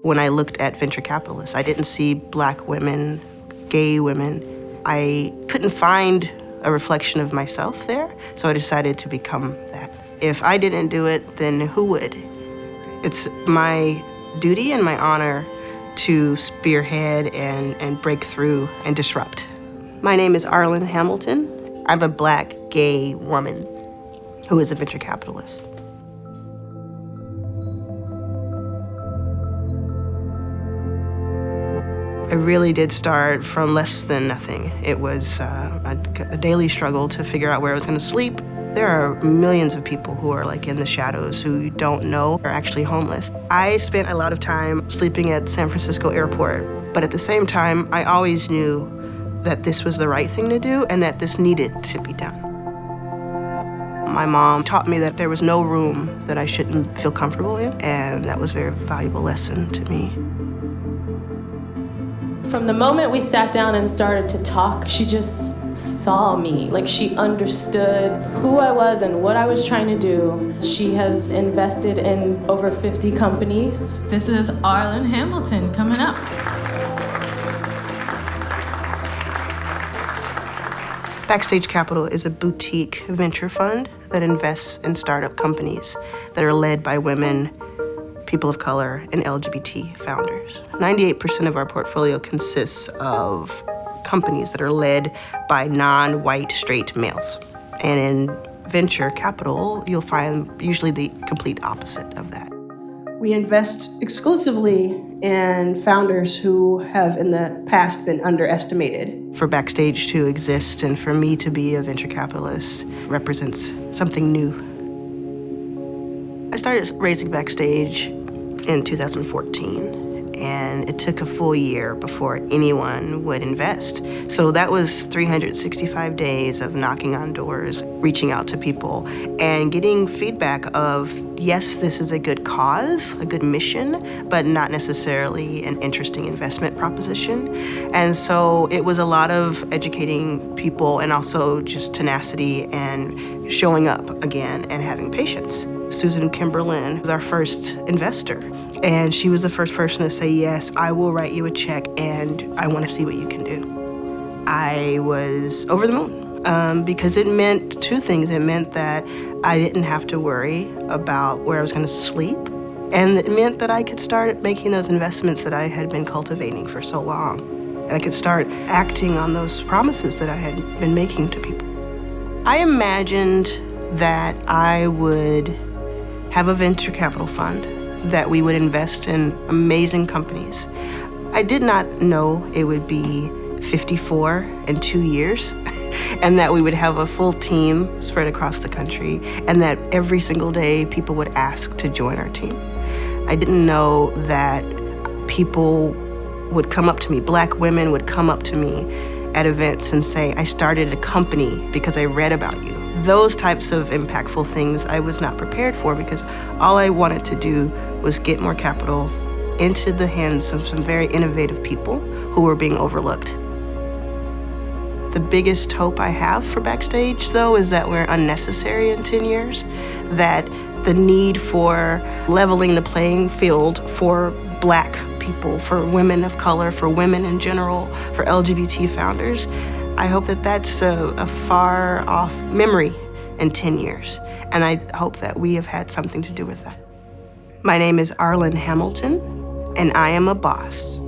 when I looked at venture capitalists. I didn't see Black women, gay women. I couldn't find a reflection of myself there, so I decided to become that. If I didn't do it, then who would? It's my duty and my honor to spearhead and break through and disrupt. My name is Arlan Hamilton. I'm a Black gay woman who is a venture capitalist. I really did start from less than nothing. It was a daily struggle to figure out where I was going to sleep. There are millions of people who are like in the shadows who you don't know are actually homeless. I spent a lot of time sleeping at San Francisco airport, but at the same time, I always knew that this was the right thing to do and that this needed to be done. My mom taught me that there was no room that I shouldn't feel comfortable in, and that was a very valuable lesson to me. From the moment we sat down and started to talk, she just saw me. Like, she understood who I was and what I was trying to do. She has invested in over 50 companies. This is Arlan Hamilton coming up. Backstage Capital is a boutique venture fund that invests in startup companies that are led by women, people of color, and LGBT founders. 98% of our portfolio consists of companies that are led by non-white straight males. And in venture capital, you'll find usually the complete opposite of that. We invest exclusively in founders who have in the past been underestimated. For Backstage to exist and for me to be a venture capitalist represents something new. I started raising Backstage in 2014, and it took a full year before anyone would invest. So that was 365 days of knocking on doors, reaching out to people, and getting feedback of, yes, this is a good cause, a good mission, but not necessarily an interesting investment proposition. And so it was a lot of educating people and also just tenacity and showing up again and having patience. Susan Kimberlin was our first investor, and she was the first person to say, yes, I will write you a check and I want to see what you can do. I was over the moon because it meant two things. It meant that I didn't have to worry about where I was going to sleep, and it meant that I could start making those investments that I had been cultivating for so long, and I could start acting on those promises that I had been making to people. I imagined that I would have a venture capital fund, that we would invest in amazing companies. I did not know it would be 54 in 2 years, and that we would have a full team spread across the country, and that every single day people would ask to join our team. I didn't know that people would come up to me, Black women would come up to me at events and say, I started a company because I read about you. Those types of impactful things I was not prepared for, because all I wanted to do was get more capital into the hands of some very innovative people who were being overlooked. The biggest hope I have for Backstage, though, is that we're unnecessary in 10 years, that the need for leveling the playing field for Black people, for women of color, for women in general, for LGBT founders, I hope that that's a far off memory in 10 years. And I hope that we have had something to do with that. My name is Arlan Hamilton, and I am a boss.